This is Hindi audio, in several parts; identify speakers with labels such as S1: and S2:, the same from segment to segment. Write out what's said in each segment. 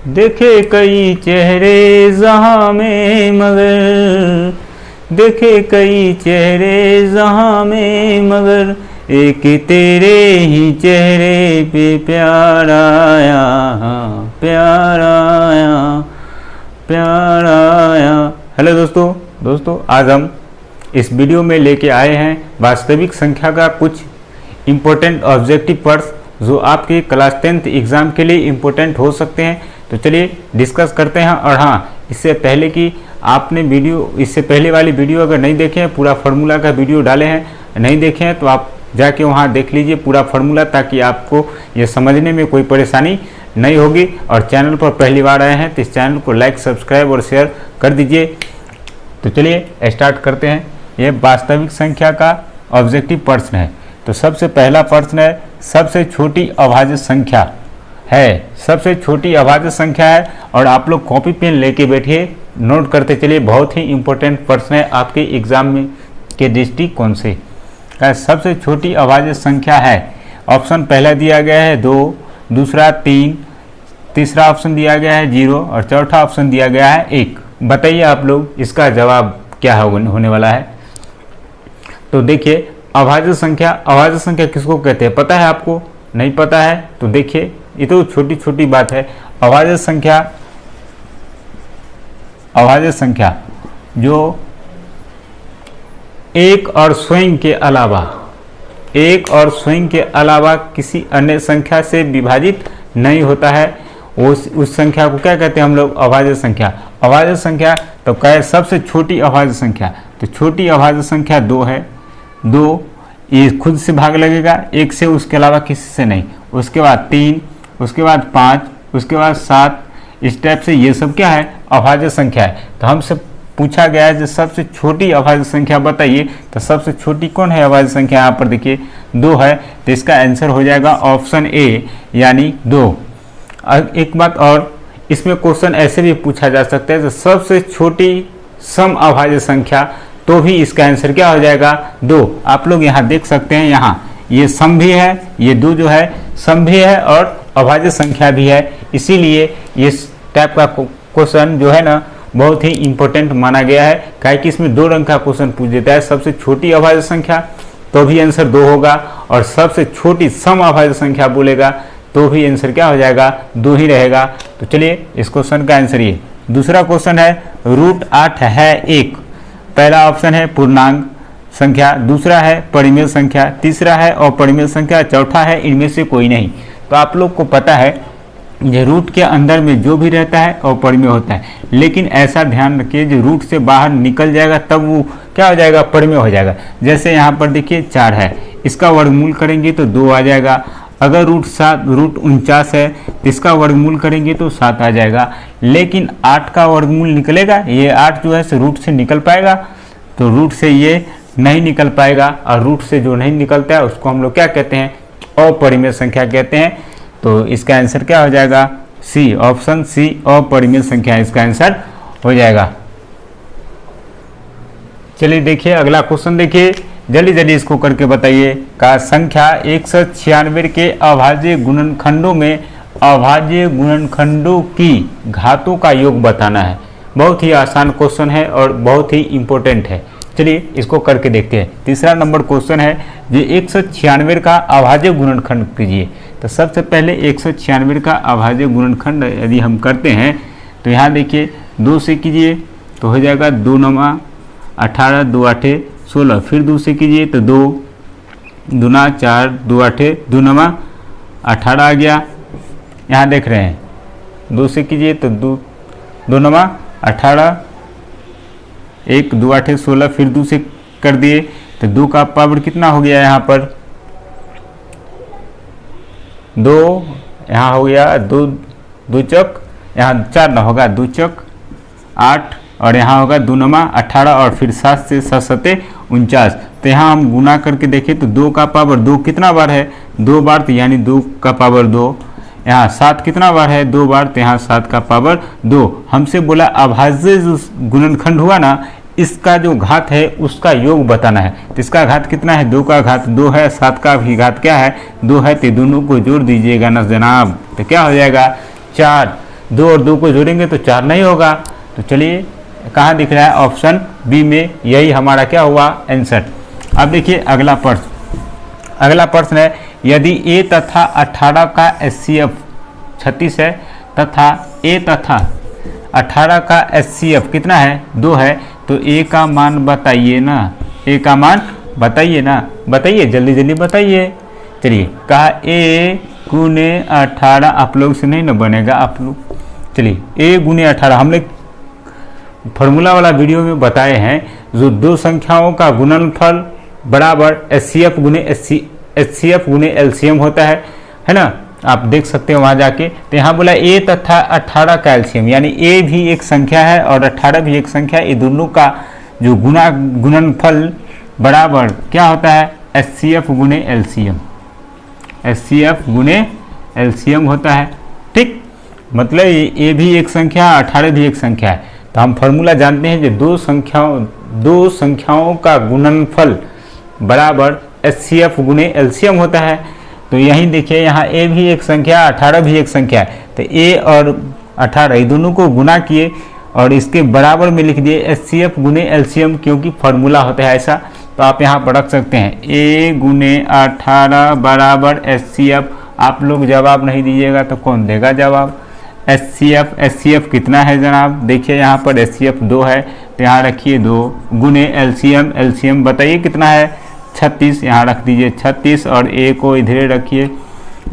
S1: देखे कई चेहरे जहां में मगर, देखे कई चेहरे जहां में मगर, एक तेरे ही चेहरे पे प्यार आया, प्यार आया, प्यार आया। हेलो दोस्तों आज हम इस वीडियो में लेके आए हैं वास्तविक संख्या का कुछ इम्पोर्टेंट ऑब्जेक्टिव पर्स जो आपके क्लास 10th एग्ज़ाम के लिए इम्पोर्टेंट हो सकते हैं। तो चलिए डिस्कस करते हैं। और हाँ, इससे पहले कि आपने इससे पहले वाली वीडियो अगर नहीं देखे हैं, पूरा फार्मूला का वीडियो डाले हैं, नहीं देखे हैं तो आप जाके वहाँ देख लीजिए पूरा फार्मूला, ताकि आपको ये समझने में कोई परेशानी नहीं होगी। और चैनल पर पहली बार आए हैं तो इस चैनल को लाइक, सब्सक्राइब और शेयर कर दीजिए। तो चलिए स्टार्ट करते हैं। ये वास्तविक संख्या का ऑब्जेक्टिव प्रश्न है। तो सबसे पहला प्रश्न है, सबसे छोटी अभाज्य संख्या है, सबसे छोटी अभाज्य संख्या है। और आप लोग कॉपी पेन लेके बैठिए, नोट करते चलिए। बहुत ही इंपॉर्टेंट प्रश्न है आपके एग्जाम में के दृष्टिकोण से। सबसे छोटी अभाज्य संख्या है। ऑप्शन पहला दिया गया है 2, दूसरा 3, तीसरा ऑप्शन दिया गया है 0 और चौथा ऑप्शन दिया गया है 1। बताइए आप लोग इसका जवाब क्या होने वाला है। तो देखिए, अभाज्य संख्या किसको कहते हैं पता है आपको? नहीं पता है तो देखिए, ये तो छोटी छोटी बात है। अभाज्य संख्या जो एक और स्वयं के अलावा किसी अन्य संख्या से विभाजित नहीं होता है, उस संख्या को क्या कहते हैं हम लोग? अभाज्य संख्या। अभाज्य संख्या तो क्या है? सबसे छोटी अभाज्य संख्या। तो छोटी अभाज्य संख्या 2 है। 2 ये खुद से भाग लगेगा 1 से, उसके अलावा किसी से नहीं। उसके बाद 3, उसके बाद 5, उसके बाद 7, इस टाइप से ये सब क्या है? अभाज्य संख्या है। तो हमसे पूछा गया है जो सबसे छोटी अभाज्य संख्या बताइए। तो सबसे छोटी कौन है अभाज्य संख्या? यहाँ पर देखिए 2 है, तो इसका आंसर हो जाएगा ऑप्शन ए यानी 2। एक बात और, इसमें क्वेश्चन ऐसे भी पूछा जा सकता है तो सबसे छोटी सम अभाज्य संख्या, तो भी इसका आंसर क्या हो जाएगा? 2। आप लोग यहाँ देख सकते हैं, यहाँ ये सम भी है, ये 2 जो है सम भी है और अभाज्य संख्या भी है। इसीलिए इस टाइप का क्वेश्चन जो है ना बहुत ही इंपॉर्टेंट माना गया है। काहे कि इसमें 2 रंग का क्वेश्चन पूछ देता है। सबसे छोटी अभाज्य संख्या तो भी आंसर 2 होगा, और सबसे छोटी सम अभाज्य संख्या बोलेगा तो भी आंसर क्या हो जाएगा? 2 ही रहेगा। तो चलिए इस क्वेश्चन का आंसर ये। दूसरा क्वेश्चन है, √8 है 1। पहला ऑप्शन है पूर्णांक संख्या, दूसरा है परिमेय संख्या, तीसरा है अपरिमेय संख्या, चौथा है इनमें से कोई नहीं। तो आप लोग को पता है ये रूट के अंदर में जो भी रहता है अपरिमेय होता है, लेकिन ऐसा ध्यान रखिए जो रूट से बाहर निकल जाएगा तब वो क्या हो जाएगा? परिमेय हो जाएगा। जैसे यहाँ पर देखिए 4 है, इसका वर्गमूल करेंगे तो 2 आ जाएगा। अगर √49 है तो इसका वर्गमूल करेंगे तो 7 आ जाएगा। लेकिन 8 का वर्गमूल निकलेगा, ये 8 जो है रूट से निकल पाएगा? तो रूट से ये नहीं निकल पाएगा, और रूट से जो नहीं निकलता है उसको हम लोग क्या कहते हैं? अपरिमेय संख्या कहते हैं। तो इसका आंसर क्या हो जाएगा? सी, ऑप्शन सी अपरिमेय संख्या इसका आंसर हो जाएगा। चलिए देखिए अगला क्वेश्चन, देखिए जल्दी इसको करके बताइए। का संख्या 196 के अभाज्य गुणनखंडों की घातों का योग बताना है। बहुत ही आसान क्वेश्चन है और बहुत ही इंपॉर्टेंट है। चलिए इसको करके देखते हैं। तीसरा नंबर क्वेश्चन है, जो 196 का अभाज्य गुणनखंड कीजिए। तो सबसे पहले 196 का अभाज्य गुणनखंड यदि हम करते हैं तो यहाँ देखिए 2 से कीजिए तो हो जाएगा 2 9 18, 2 8 16। फिर 2 से कीजिए तो 2 दूना 4, 2 8 2 9 18 आ गया। यहाँ देख रहे हैं 2 से कीजिए तो 2 9 18, 1 2 8 16। फिर 2 से कर दिए तो 2 का पावर कितना हो गया? यहाँ पर 2, यहाँ हो गया 2 चौक, यहाँ 4 ना होगा 2 चौक 8, और यहाँ होगा 2 9 18, और फिर 7 से 7 7 49। तो यहाँ हम गुना करके देखें तो 2 का पावर 2 कितना बार है? 2 बार, तो यानी 2 का पावर 2। यहाँ 7 कितना बार है? 2 बार, तो यहाँ 7 का पावर 2। हमसे बोला अभाज्य जो गुणनखंड हुआ ना, इसका जो घात है उसका योग बताना है। तो इसका घात कितना है? 2 का घात 2 है, 7 का भी घात क्या है? 2 है। तो दोनों को जोड़ दीजिएगा ना जनाब, तो क्या हो जाएगा? 4। 2 और 2 को जोड़ेंगे तो 4 नहीं होगा। तो चलिए कहाँ दिख रहा है, ऑप्शन बी में, यही हमारा क्या हुआ आंसर। अब देखिए अगला प्रश्न, अगला प्रश्न है यदि a तथा 18 का HCF 36 है तथा a तथा 18 का HCF कितना है 2 है, तो a का मान बताइए ना, a का मान बताइए ना, बताइए जल्दी जल्दी बताइए। चलिए कहा a गुने 18, आप लोग से नहीं ना बनेगा आप लोग। चलिए a गुने 18 हम लोग फॉर्मूला वाला वीडियो में बताए हैं, जो दो संख्याओं का गुणनफल बराबर HCF गुने LCM होता है ना, आप देख सकते हो वहाँ जाके। तो यहाँ बोला a तथा 18 का LCM, यानी a भी एक संख्या है और 18 भी एक संख्या है, ये दोनों का जो गुणनफल बराबर क्या होता है HCF गुने LCM, HCF गुने LCM होता है। ठीक, मतलब a भी एक संख्या 18 भी एक संख्या है। तो हम फॉर्मूला जानते हैं जो दो संख्याओं का गुणनफल बराबर HCF गुने LCM होता है। तो यहीं देखिए यहाँ a भी एक संख्या 18 भी एक संख्या है, तो a और 18 ये दोनों को गुना किए और इसके बराबर में लिख दिए HCF गुने LCM, क्योंकि फॉर्मूला होता है ऐसा। तो आप यहाँ पर रख सकते हैं a गुने 18 बराबर HCF। आप लोग जवाब नहीं दीजिएगा तो कौन देगा जवाब। HCF कितना है जनाब, देखिए यहाँ पर HCF 2 है, तो यहाँ रखिए 2 गुने LCM बताइए कितना है 36, यहाँ रख दीजिए 36 और a को इधर रखिए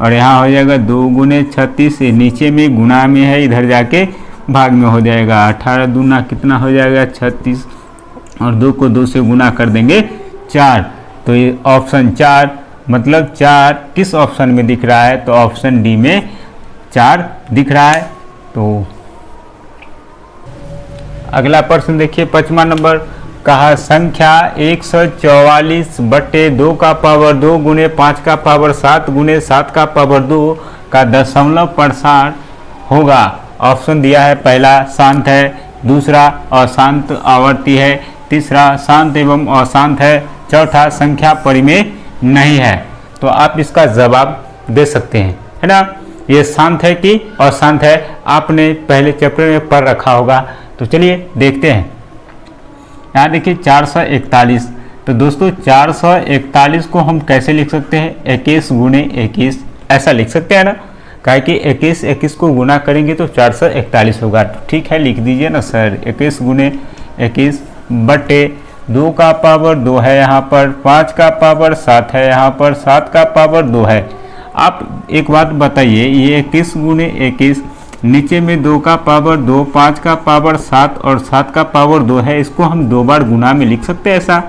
S1: और यहाँ हो जाएगा 2 गुने 36, नीचे में गुना में है, इधर जाके भाग में हो जाएगा। 18 दूना कितना हो जाएगा 36 और 2 को 2 से गुना कर देंगे 4। तो ये ऑप्शन 4, मतलब 4 किस ऑप्शन में दिख रहा है, तो ऑप्शन डी में 4 दिख रहा है। तो अगला प्रश्न देखिए 5वां नंबर, कहा संख्या 144/2 का पावर 2 गुने 5 का पावर 7 गुने 7 का पावर 2 का दशमलव प्रसार होगा। ऑप्शन दिया है, पहला शांत है, दूसरा अशांत आवर्ती है, तीसरा शांत एवं अशांत है, चौथा संख्या परिमेय नहीं है। तो आप इसका जवाब दे सकते हैं, है ना। ये शांत है कि अशांत है, आपने पहले चैप्टर में पढ़ रखा होगा। तो चलिए देखते हैं। यहाँ देखिए 441। तो दोस्तों 441 को हम कैसे लिख सकते हैं, 21 गुने 21 ऐसा लिख सकते हैं ना, काहे कि 21 को गुना करेंगे तो 441 होगा। तो ठीक है, लिख दीजिए ना सर, 21 गुने 21 बटे 2 का पावर 2 है यहाँ पर, 5 का पावर 7 है यहाँ पर, 7 का पावर 2 है। आप एक बात बताइए, ये 21 गुने 21 नीचे में 2 का पावर 2, 5 का पावर 7 और 7 का पावर 2 है, इसको हम 2 बार गुना में लिख सकते हैं ऐसा,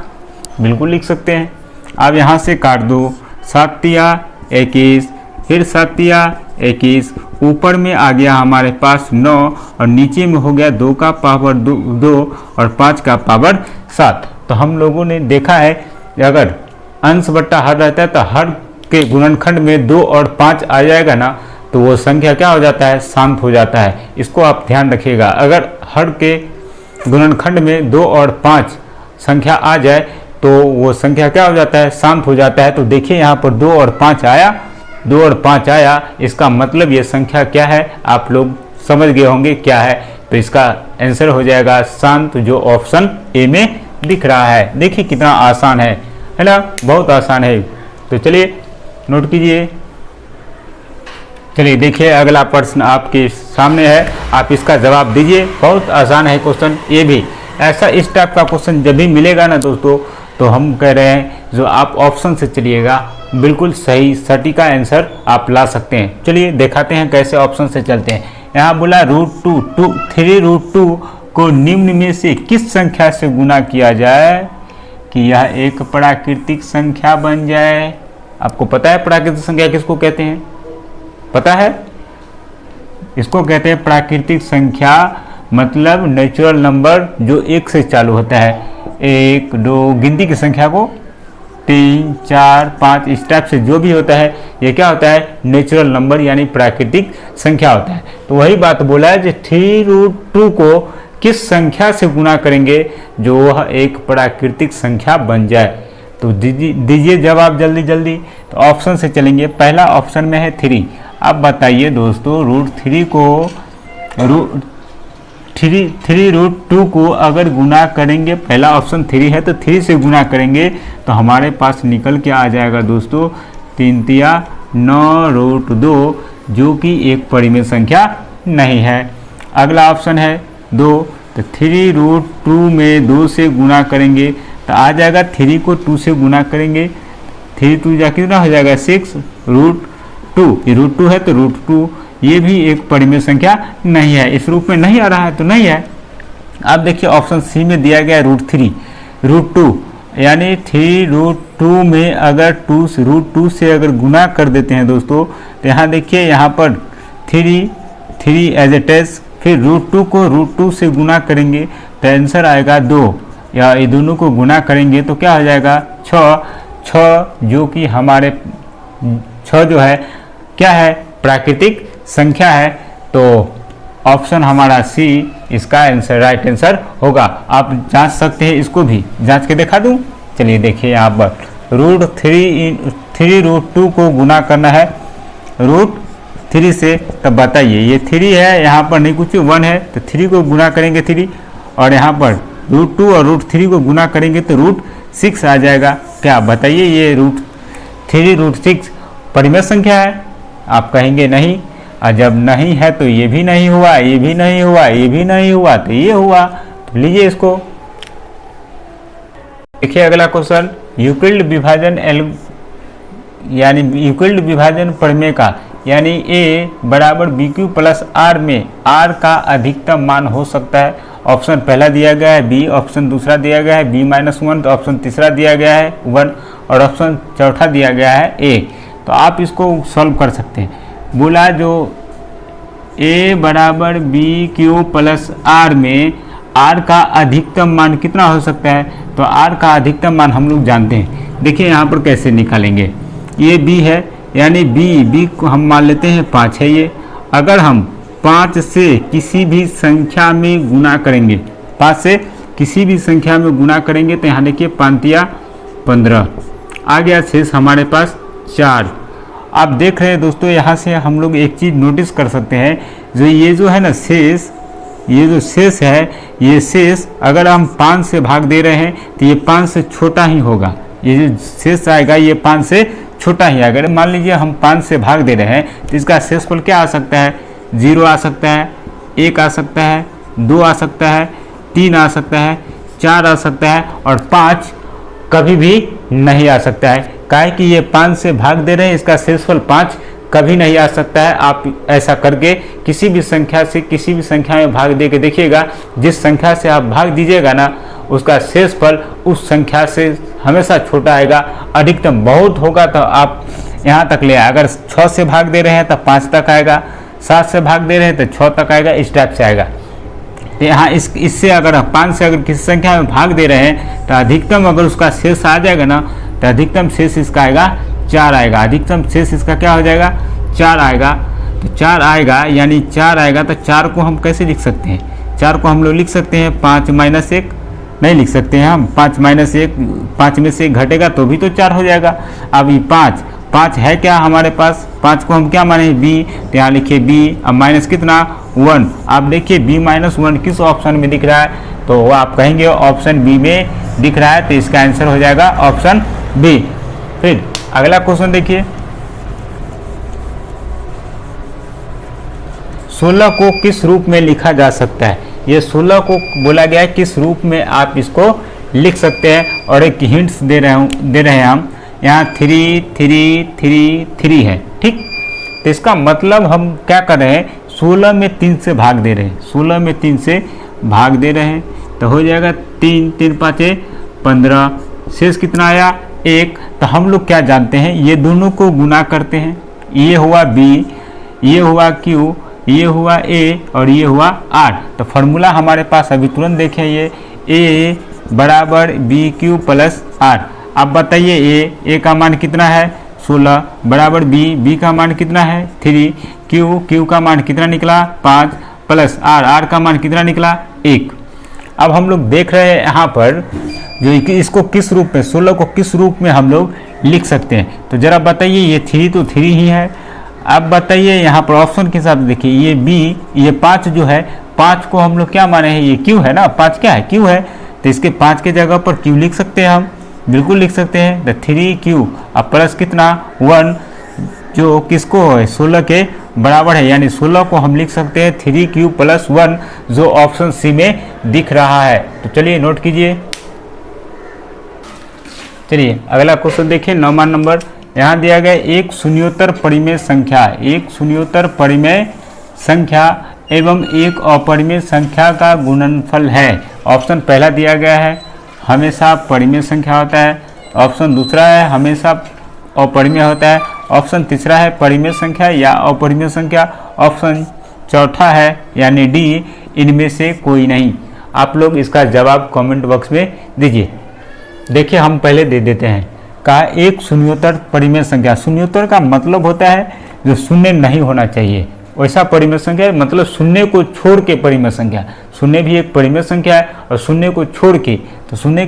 S1: बिल्कुल लिख सकते हैं। अब यहाँ से काट दो, 7 तिया 21, फिर 7 तिया 21, ऊपर में आ गया हमारे पास 9 और नीचे में हो गया 2 का पावर 2 और 5 का पावर 7। तो हम लोगों ने देखा है अगर अंश बट्टा हर रहता है तो हर के गुणनखंड में 2 और 5 आ जाएगा ना, तो वो संख्या क्या हो जाता है, शांत हो जाता है। इसको आप ध्यान रखिएगा, अगर हर के गुणनखंड में 2 और 5 संख्या आ जाए तो वो संख्या क्या हो जाता है, शांत हो जाता है। तो देखिए यहाँ पर 2 और 5 आया, 2 और 5 आया, इसका मतलब ये संख्या क्या है, आप लोग समझ गए होंगे क्या है। तो इसका आंसर हो जाएगा शांत, जो ऑप्शन ए में दिख रहा है। देखिए कितना आसान है ना, बहुत आसान है। तो चलिए नोट कीजिए। चलिए देखिए अगला प्रश्न आपके सामने है, आप इसका जवाब दीजिए। बहुत आसान है क्वेश्चन ये भी। ऐसा इस टाइप का क्वेश्चन जब भी मिलेगा ना दोस्तों, तो हम कह रहे हैं जो आप ऑप्शन से चलिएगा, बिल्कुल सही सटीक का आंसर आप ला सकते हैं। चलिए दिखाते हैं कैसे ऑप्शन से चलते हैं। यहाँ बोला √2 को निम्न में से किस संख्या से गुना किया जाए कि यह एक प्राकृतिक संख्या बन जाए। आपको पता है प्राकृतिक संख्या किसको कहते हैं, पता है? इसको कहते हैं प्राकृतिक संख्या, मतलब नेचुरल नंबर जो 1 से चालू होता है। 1 2 गिनती की संख्या को 3 4 5 इस टाइप से जो भी होता है, ये क्या होता है, नेचुरल नंबर यानी प्राकृतिक संख्या होता है। तो वही बात बोला है कि 3√2 को किस संख्या से गुना करेंगे जो वह एक प्राकृतिक संख्या बन जाए। तो दीजिए जवाब जल्दी जल्दी। तो ऑप्शन से चलेंगे, पहला ऑप्शन में है 3। अब बताइए दोस्तों, √3 को थ्री रूट टू को अगर गुना करेंगे, पहला ऑप्शन 3 है तो 3 से गुना करेंगे तो हमारे पास निकल के आ जाएगा दोस्तों 3 तिया 9 रूट 2, जो कि एक परिमेय संख्या नहीं है। अगला ऑप्शन है 2, तो 3 रूट 2 में 2 से गुना करेंगे तो आ जाएगा 3 को 2 से गुना करेंगे, 3 2 जा कितना हो जाएगा 6 रूट 2, ये रूट 2 है तो रूट 2, ये भी एक परिमेय संख्या नहीं है, इस रूप में नहीं आ रहा है तो नहीं है। अब देखिए ऑप्शन सी में दिया गया है रूट 2, यानी 3 रूट 2 में अगर रूट 2 से अगर गुना कर देते हैं दोस्तों, तो यहाँ देखिए यहाँ पर 3 एज इट इज, फिर रूट 2 को रूट 2 से गुना करेंगे तो आंसर आएगा 2, या ये दोनों को गुना करेंगे तो क्या हो जाएगा 6, जो कि हमारे 6 जो है क्या है प्राकृतिक संख्या है। तो ऑप्शन हमारा सी इसका आंसर राइट आंसर होगा। आप जांच सकते हैं, इसको भी जांच के दिखा दूं। चलिए देखिए यहाँ पर रूट 3 रूट 2 को गुना करना है रूट 3 से, तब बताइए ये 3 है, यहाँ पर नहीं कुछ 1 है तो 3 को गुना करेंगे 3, और यहाँ पर रूट 2 और रूट 3 को गुना करेंगे तो रूट 6 आ जाएगा। क्या बताइए ये रूट 3 रूट 6 परिमेय संख्या है? आप कहेंगे नहीं, और जब नहीं है तो ये भी नहीं हुआ, ये भी नहीं हुआ, ये भी नहीं हुआ, तो ये हुआ। तो लीजिए इसको, देखिए अगला क्वेश्चन, यूक्लिड विभाजन यानी यूक्लिड विभाजन प्रमेय का यानी a बराबर BQ प्लस R में R का अधिकतम मान हो सकता है। ऑप्शन पहला दिया गया है B, ऑप्शन दूसरा दिया गया है B-1, तो ऑप्शन तीसरा दिया गया है 1, और ऑप्शन चौथा दिया गया है A। तो आप इसको सॉल्व कर सकते हैं। बोला जो A बराबर BQ प्लस R में R का अधिकतम मान कितना हो सकता है, तो R का अधिकतम मान हम लोग जानते हैं। देखिए यहाँ पर कैसे निकालेंगे, ये B है, यानी B को हम मान लेते हैं 5 है ये। अगर हम 5 से किसी भी संख्या में गुना करेंगे, 5 से किसी भी संख्या में गुना करेंगे तो यहाँ देखिए 5 या 15 आ गया, शेष हमारे पास 4। आप देख रहे हैं दोस्तों, यहाँ से हम लोग एक चीज़ नोटिस कर सकते हैं, जो ये जो है ना शेष, ये जो शेष है, ये शेष अगर हम 5 से भाग दे रहे हैं तो ये 5 से छोटा ही होगा। ये जो शेष आएगा ये 5 से छोटा ही। अगर मान लीजिए हम 5 से भाग दे रहे हैं तो इसका शेषफल क्या आ सकता है, 0 आ सकता है, 1 आ सकता है, 2 आ सकता है, 3 आ सकता है, 4 आ सकता है, और 5 कभी भी नहीं आ सकता है। काहे कि ये 5 से भाग दे रहे हैं, इसका शेषफल 5 कभी नहीं आ सकता है। आप ऐसा करके किसी भी संख्या से किसी भी संख्या में भाग दे के देखिएगा, जिस संख्या से आप भाग दीजिएगा ना उसका शेषफल उस संख्या से हमेशा छोटा आएगा। अधिकतम बहुत होगा तो आप यहाँ तक ले, अगर 6 से भाग दे रहे हैं तो 5 तक आएगा, 7 से भाग दे रहे हैं तो 6 तक आएगा, इस टाइप से आएगा। तो यहाँ इससे अगर 5 से अगर किसी संख्या में भाग दे रहे हैं तो अधिकतम अगर उसका शेष आ जाएगा ना, तो अधिकतम शेष इसका आएगा 4 आएगा। अधिकतम शेष इसका क्या हो जाएगा, 4 आएगा। तो 4 आएगा, यानी 4 आएगा तो 4 को हम कैसे लिख सकते हैं, 4 को हम लोग लिख सकते हैं 5 माइनस 1, नहीं लिख सकते हैं हम 5 माइनस 1, 5 में से 1 घटेगा तो भी तो 4 हो जाएगा। अब ये 5 है क्या हमारे पास, 5 को हम क्या माने B, तो यहाँ लिखिए B, अब माइनस कितना 1। आप देखिए B-1 किस ऑप्शन में दिख रहा है, तो वो आप कहेंगे ऑप्शन B में दिख रहा है, तो इसका आंसर हो जाएगा ऑप्शन B। फिर अगला क्वेश्चन देखिए, 16 को किस रूप में लिखा जा सकता है। ये 16 को बोला गया है किस रूप में आप इसको लिख सकते हैं, और एक हिंट्स दे रहे हैं हम। यहाँ 3 3 3 3 है, ठीक। तो इसका मतलब हम क्या कर रहे हैं, 16 में 3 से भाग दे रहे हैं, 16 में 3 से भाग दे रहे हैं, तो हो जाएगा 3 3 5 15, शेष कितना आया 1। तो हम लोग क्या जानते हैं, ये दोनों को गुना करते हैं, ये हुआ B, ये हुआ Q, ये हुआ A, और ये हुआ R। तो फार्मूला हमारे पास अभी तुरंत देखें, ये A बराबर BQ प्लस R। अब बताइए A का मान कितना है 16, बराबर B का मान कितना है 3, Q का मान कितना निकला 5, प्लस R का मान कितना निकला 1। अब हम लोग देख रहे हैं यहाँ पर जो इसको किस रूप में, 16 को किस रूप में हम लोग लिख सकते हैं। तो ज़रा बताइए, ये 3 तो 3 ही है, आप बताइए यहाँ पर ऑप्शन के हिसाब से देखिए, ये बी, ये 5 जो है, 5 को हम लोग क्या माने हैं, ये क्यू है ना, 5 क्या है, क्यू है, तो इसके 5 के जगह पर क्यू लिख सकते हैं हम, बिल्कुल लिख सकते हैं। द 3Q अब प्लस कितना 1, जो किसको है 16 के बराबर है, यानी 16 को हम लिख सकते हैं 3Q + 1, जो ऑप्शन सी में दिख रहा है। तो चलिए नोट कीजिए। चलिए अगला क्वेश्चन देखिए, 9वां नंबर। यहाँ दिया गया एक शून्योत्तर परिमेय संख्या, एक शून्योत्तर परिमेय संख्या एवं एक अपरिमेय संख्या का गुणनफल है। ऑप्शन पहला दिया गया है हमेशा परिमेय संख्या होता है, ऑप्शन दूसरा है हमेशा अपरिमेय होता है, ऑप्शन तीसरा है परिमेय संख्या या अपरिमेय संख्या, ऑप्शन चौथा है यानी डी इनमें से कोई नहीं। आप लोग इसका जवाब कमेंट बॉक्स में दीजिए। देखिए हम पहले दे देते हैं। कहा एक शून्योत्तर परिमेय संख्या, शून्योत्तर का मतलब होता है जो शून्य नहीं होना चाहिए, वैसा परिमेय संख्या है, मतलब शून्य को छोड़ के परिमेय संख्या। शून्य भी एक परिमेय संख्या है और शून्य को छोड़ के, तो शून्य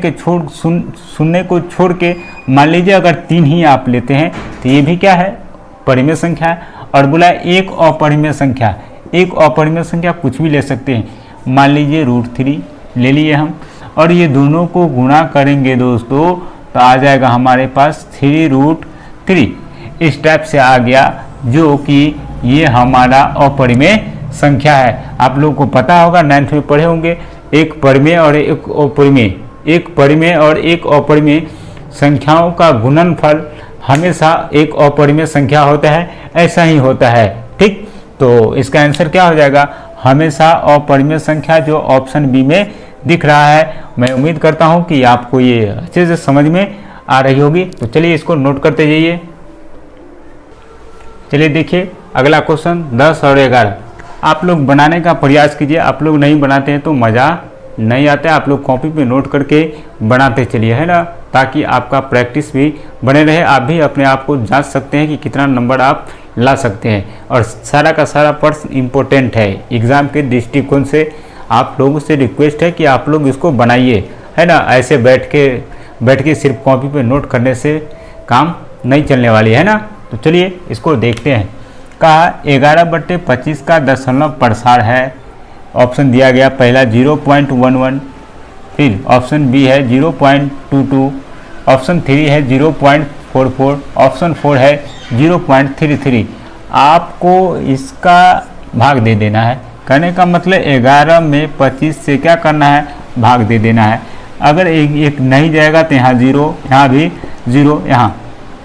S1: को छोड़ के मान लीजिए अगर 3 ही आप लेते हैं तो ये भी क्या है, परिमेय संख्या है। और बोला एक अपरिमेय संख्या, एक अपरिमेय संख्या कुछ भी ले सकते हैं, मान लीजिए √3 ले लिए हम, और ये दोनों को गुणा करेंगे दोस्तों तो आ जाएगा हमारे पास 3√3। इस टाइप से आ गया, जो कि ये हमारा अपरिमेय संख्या है। आप लोगों को पता होगा 9th में पढ़े होंगे, एक परिमेय और एक अपरिमेय, एक परिमेय और एक अपरिमेय संख्याओं का गुणनफल हमेशा एक अपरिमेय संख्या होता है, ऐसा ही होता है। ठीक, तो इसका आंसर क्या हो जाएगा, हमेशा अपरिमेय संख्या, जो ऑप्शन बी में दिख रहा है। मैं उम्मीद करता हूं कि आपको ये अच्छे से समझ में आ रही होगी। तो चलिए इसको नोट करते जाइए। चलिए देखिए अगला क्वेश्चन 10 और 11 आप लोग बनाने का प्रयास कीजिए। आप लोग नहीं बनाते हैं तो मज़ा नहीं आता है, आप लोग कॉपी पे नोट करके बनाते चलिए, है ना, ताकि आपका प्रैक्टिस भी बने रहे। आप भी अपने आप को जांच सकते हैं कि कितना नंबर आप ला सकते हैं, और सारा का सारा प्रश्न इम्पोर्टेंट है एग्ज़ाम के दृष्टिकोण से। आप लोगों से रिक्वेस्ट है कि आप लोग इसको बनाइए, है ना, ऐसे बैठ के सिर्फ कॉपी पे नोट करने से काम नहीं चलने वाली है ना। तो चलिए इसको देखते हैं। कहा 11/25 का दशमलव प्रसार है। ऑप्शन दिया गया पहला 0.11, फिर ऑप्शन बी है 0.22, ऑप्शन 3 है 0.44, ऑप्शन 4 है 0.33। आपको इसका भाग दे देना है। कहने का मतलब 11 में 25 से क्या करना है, भाग दे देना है। अगर एक नहीं जाएगा तो यहाँ 0, यहाँ भी 0, यहाँ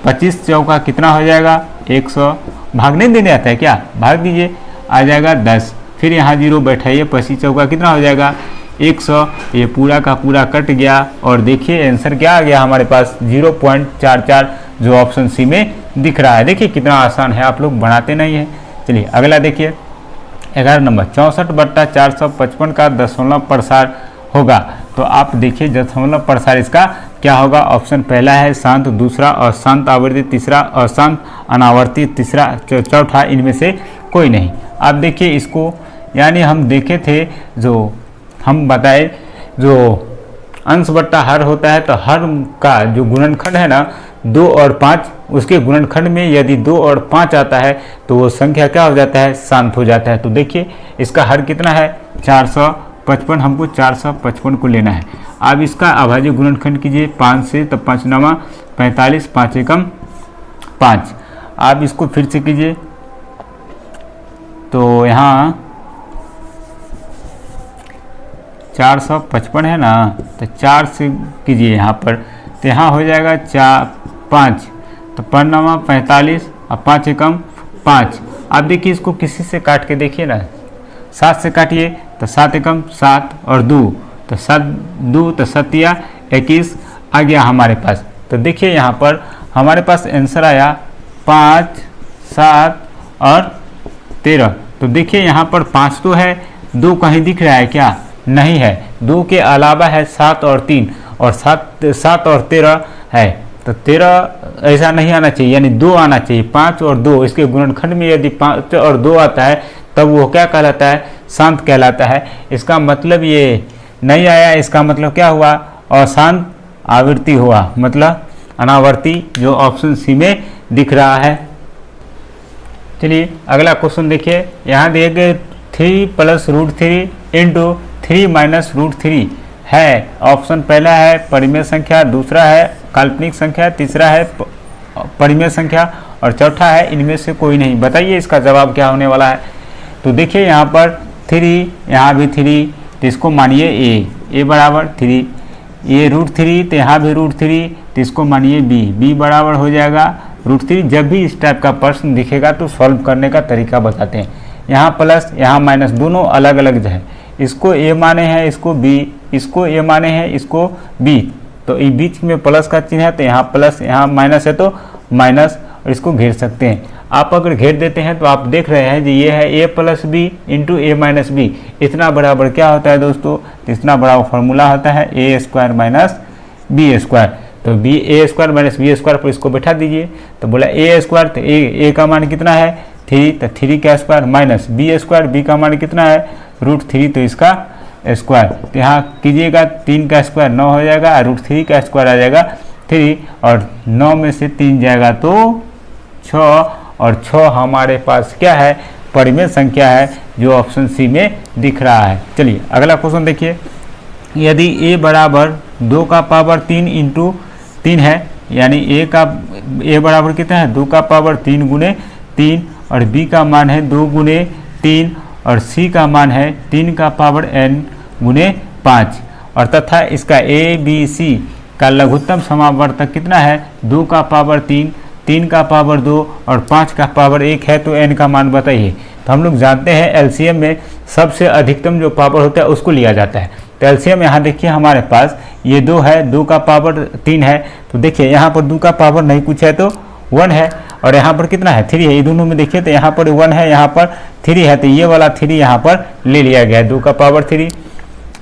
S1: 25 चौका कितना हो जाएगा 100। भाग नहीं देने आता है क्या, भाग दीजिए, आ जाएगा 10। फिर यहाँ 0 बैठाइए, 25 चौका कितना हो जाएगा 100। ये पूरा का पूरा कट गया, और देखिए आंसर क्या आ गया हमारे पास 0.44, जो ऑप्शन सी में दिख रहा है। देखिए कितना आसान है, आप लोग बनाते नहीं हैं। चलिए अगला देखिए 11 नंबर 64/455 का दशमलव प्रसार होगा। तो आप देखिए दशमलव प्रसार इसका क्या होगा। ऑप्शन पहला है शांत, दूसरा अशांत आवर्ती, तीसरा अशांत अनावर्ती, तीसरा चौथा इनमें से कोई नहीं। आप देखिए इसको, यानी हम देखे थे, जो हम बताए, जो अंश बट्टा हर होता है, तो हर का जो गुणनखंड है ना 2 और 5, उसके गुणनखंड में यदि 2 और 5 आता है तो वो संख्या क्या हो जाता है, शांत हो जाता है। तो देखिए इसका हर कितना है 455, हमको 455 को लेना है। अब इसका अभाज्य गुणनखंड कीजिए 5 से, तब 5 9 45, 5 एकम 5। आप इसको फिर से कीजिए, तो यहाँ 455 है ना, तो 4 से कीजिए यहाँ पर, तो यहाँ हो जाएगा 5, तो 5 9 45 और 5 एकम 5। आप देखिए इसको किसी से काट के देखिए ना, 7 से काटिए तो 7 एकम 7 और 2, तो 7 2 तो 7 या 21 आ गया हमारे पास। तो देखिए यहाँ पर हमारे पास आंसर आया 5 7 और 13। तो देखिए यहाँ पर 5 तो है, 2 कहीं दिख रहा है क्या, नहीं है। 2 के अलावा है 7 और 3, और 7 और 13 है, तो 13 ऐसा नहीं आना चाहिए, यानी 2 आना चाहिए। 5 और 2 इसके गुणनखंड में यदि 5 और 2 आता है तब वो क्या कहलाता है, शांत कहलाता है। इसका मतलब ये नहीं आया, इसका मतलब क्या हुआ, अशांत आवृत्ति हुआ, मतलब अनावर्ती, जो ऑप्शन सी में दिख रहा है। चलिए अगला क्वेश्चन देखिए, यहाँ दिए गए 3 + √3 × 3 - √3 है। ऑप्शन पहला है परिमेय संख्या, दूसरा है काल्पनिक संख्या, तीसरा है परिमेय संख्या और चौथा है इनमें से कोई नहीं। बताइए इसका जवाब क्या होने वाला है। तो देखिए यहाँ पर 3, यहाँ भी 3, तो इसको मानिए a बराबर 3, ये √3 तो यहाँ भी √3, तो इसको मानिए b बराबर हो जाएगा √3। जब भी इस टाइप का प्रश्न दिखेगा तो सॉल्व करने का तरीका बताते हैं। यहाँ प्लस यहाँ माइनस दोनों अलग अलग है, इसको a माने हैं, इसको b, इसको a माने हैं, इसको b, तो ये बीच में प्लस का चिन्ह है तो यहाँ प्लस, यहाँ माइनस है तो माइनस, और इसको घेर सकते हैं। आप अगर घेर देते हैं तो आप देख रहे हैं कि ये है a + b × a - b, इतना बराबर क्या होता है दोस्तों, इतना बड़ा फॉर्मूला होता है a² - b²। तो a² - b² पर इसको बैठा दीजिए, तो बोला a² तो a का मान कितना है 3, तो 3 का स्क्वायर माइनस b², b का मान कितना है √3, तो इसका स्क्वायर, तो यहाँ कीजिएगा 3 का स्क्वायर 9 हो जाएगा, √3 का स्क्वायर आ जाएगा 3, और 9 में से 3 जाएगा तो 6, और 6 हमारे पास क्या है परिमेय संख्या है, जो ऑप्शन सी में दिख रहा है। चलिए अगला क्वेश्चन देखिए, यदि a बराबर 2 का पावर 3 × 3 है, यानी a बराबर कितना है 2 का पावर 3 × 3, और b का मान है 2 × 3, और c का मान है 3 का पावर n × 5, और तथा इसका a b c का लघुत्तम समावर्तक कितना है 2 का पावर 3, 3 का पावर 2 और 5 का पावर 1 है, तो n का मान बताइए। तो हम लोग जानते हैं एलसीएम में सबसे अधिकतम जो पावर होता है उसको लिया जाता है। तो एलसीएम यहाँ देखिए हमारे पास ये 2 है, 2 का पावर 3 है, तो देखिए यहाँ पर 2 का पावर नहीं कुछ है तो 1 है, और यहाँ पर कितना है 3 है, ये दोनों में देखिए तो यहाँ पर 1 है, यहाँ पर 3 है, तो ये वाला 3 यहाँ पर ले लिया गया है 2 का पावर 3।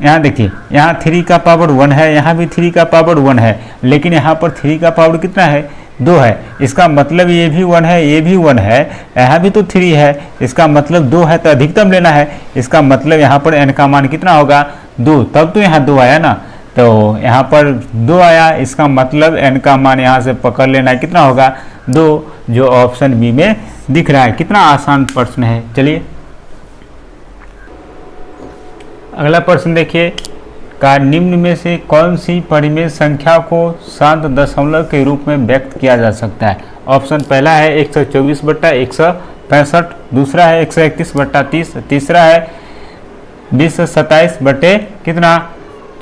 S1: यहाँ देखिए यहाँ 3 का पावर 1 है, यहाँ भी 3 का पावर 1 है, लेकिन यहाँ पर 3 का पावर कितना है 2 है, इसका मतलब ये भी 1 है, ये भी 1 है, यहाँ भी तो 3 है, इसका मतलब 2 है, तो अधिकतम लेना है, इसका मतलब यहाँ पर n का मान कितना होगा 2, तब तो यहाँ 2 आया ना, तो यहाँ पर 2 आया, इसका मतलब n का मान यहाँ से पकड़ लेना है, कितना होगा 2, जो ऑप्शन बी में दिख रहा है। कितना आसान प्रश्न है। चलिए अगला प्रश्न देखिए, का निम्न में से कौन सी परिमेय संख्या को शांत दशमलव के रूप में व्यक्त किया जा सकता है। ऑप्शन पहला है 124/165, दूसरा है 131/30, तीसरा है 2027 बटे कितना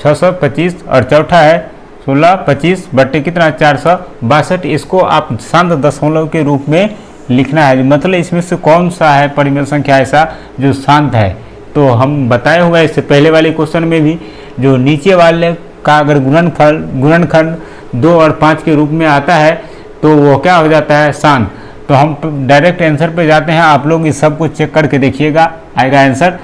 S1: 625, और चौथा है 1625 बटे कितना 462। इसको आप शांत दशमलव के रूप में लिखना है, मतलब इसमें से कौन सा है परिमेय संख्या ऐसा जो शांत है। तो हम बताए हुए इससे पहले वाले क्वेश्चन में भी, जो नीचे वाले का अगर गुणनखंड 2 और 5 के रूप में आता है तो वो क्या हो जाता है शांत। तो हम डायरेक्ट आंसर पे जाते हैं, आप लोग इस सब को चेक करके देखिएगा, आएगा आंसर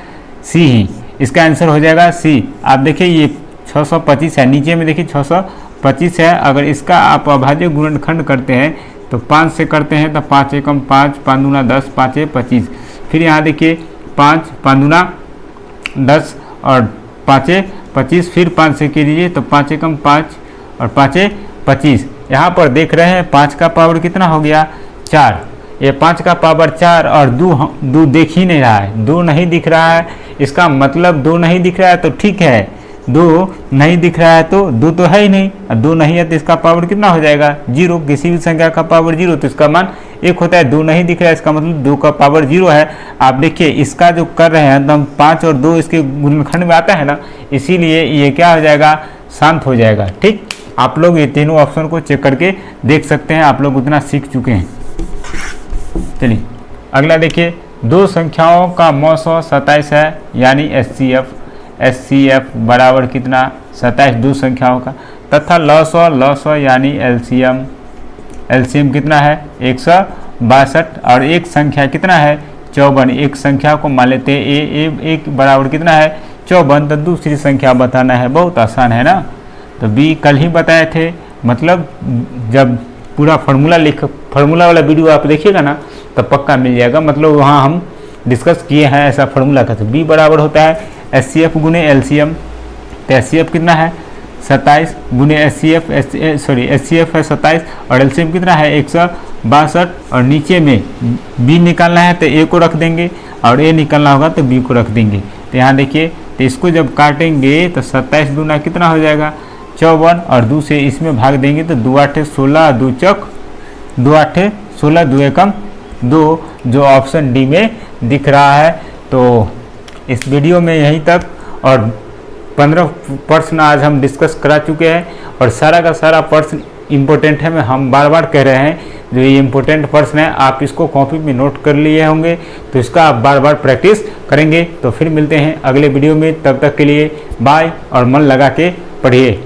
S1: सी ही, इसका आंसर हो जाएगा सी। आप देखिए ये 625 है, नीचे में देखिए 625 है, अगर इसका आप अभाज्य गुणनखंड करते हैं तो 5 से करते हैं तो 5 एकम 5, 5 दूना 10, 5 25, फिर यहाँ देखिए 5, 5 दूना 10 और 5 25, फिर 5 से कीजिए तो 5 एकम 5 और 5 25। यहाँ पर देख रहे हैं 5 का पावर कितना हो गया 4, ये 5 का पावर 4 और 2 देख ही नहीं रहा है, 2 नहीं दिख रहा है, इसका मतलब 2 नहीं दिख रहा है तो ठीक है, 2 नहीं दिख रहा है तो 2 तो है ही नहीं, 2 नहीं है तो इसका पावर कितना हो जाएगा 0। किसी भी संख्या का पावर 0 तो इसका मान 1 होता है, 2 नहीं दिख रहा है इसका मतलब 2 का पावर 0 है। आप देखिए इसका जो कर रहे हैं तो हम 5 और 2 इसके गुणनखंड में आता है ना, इसीलिए ये क्या हो जाएगा शांत हो जाएगा। ठीक, आप लोग ये तीनों ऑप्शन को चेक करके देख सकते हैं, आप लोग उतना सीख चुके हैं। चलिए अगला देखिए, 2 संख्याओं का मौसो 27 है, यानी एचसीएफ बराबर कितना 27 2 संख्याओं का, तथा लसो यानी एलसीएम कितना है 162, और एक संख्या कितना है 54। एक संख्या को मान लेते हैं एक बराबर कितना है 54, तो दूसरी संख्या बताना है, बहुत आसान है ना। तो बी कल ही बताए थे, मतलब जब पूरा फार्मूला वाला वीडियो आप देखिएगा ना तो पक्का मिल जाएगा, मतलब वहाँ हम डिस्कस किए हैं ऐसा फार्मूला का। तो बी बराबर होता है एचसीएफ गुने एलसीएम, तो एचसीएफ कितना है 27 गुने HCF है 27 और एलसीएम कितना है 162 और नीचे में B निकालना है तो A को रख देंगे और A निकालना होगा तो B को रख देंगे। तो यहाँ देखिए, तो इसको जब काटेंगे तो 27 दूना कितना हो जाएगा 54 और 2 से इसमें भाग देंगे तो 2 8 16 2 चौक 2 8 16 2 एकम 2 जो ऑप्शन डी में दिख रहा है। तो इस वीडियो में यहीं तक और 15 प्रश्न आज हम डिस्कस करा चुके हैं और सारा का सारा प्रश्न इम्पोर्टेंट है। हम बार बार कह रहे हैं जो ये इम्पोर्टेंट प्रश्न है आप इसको कॉपी में नोट कर लिए होंगे तो इसका आप बार बार प्रैक्टिस करेंगे। तो फिर मिलते हैं अगले वीडियो में, तब तक के लिए बाय और मन लगा के पढ़िए।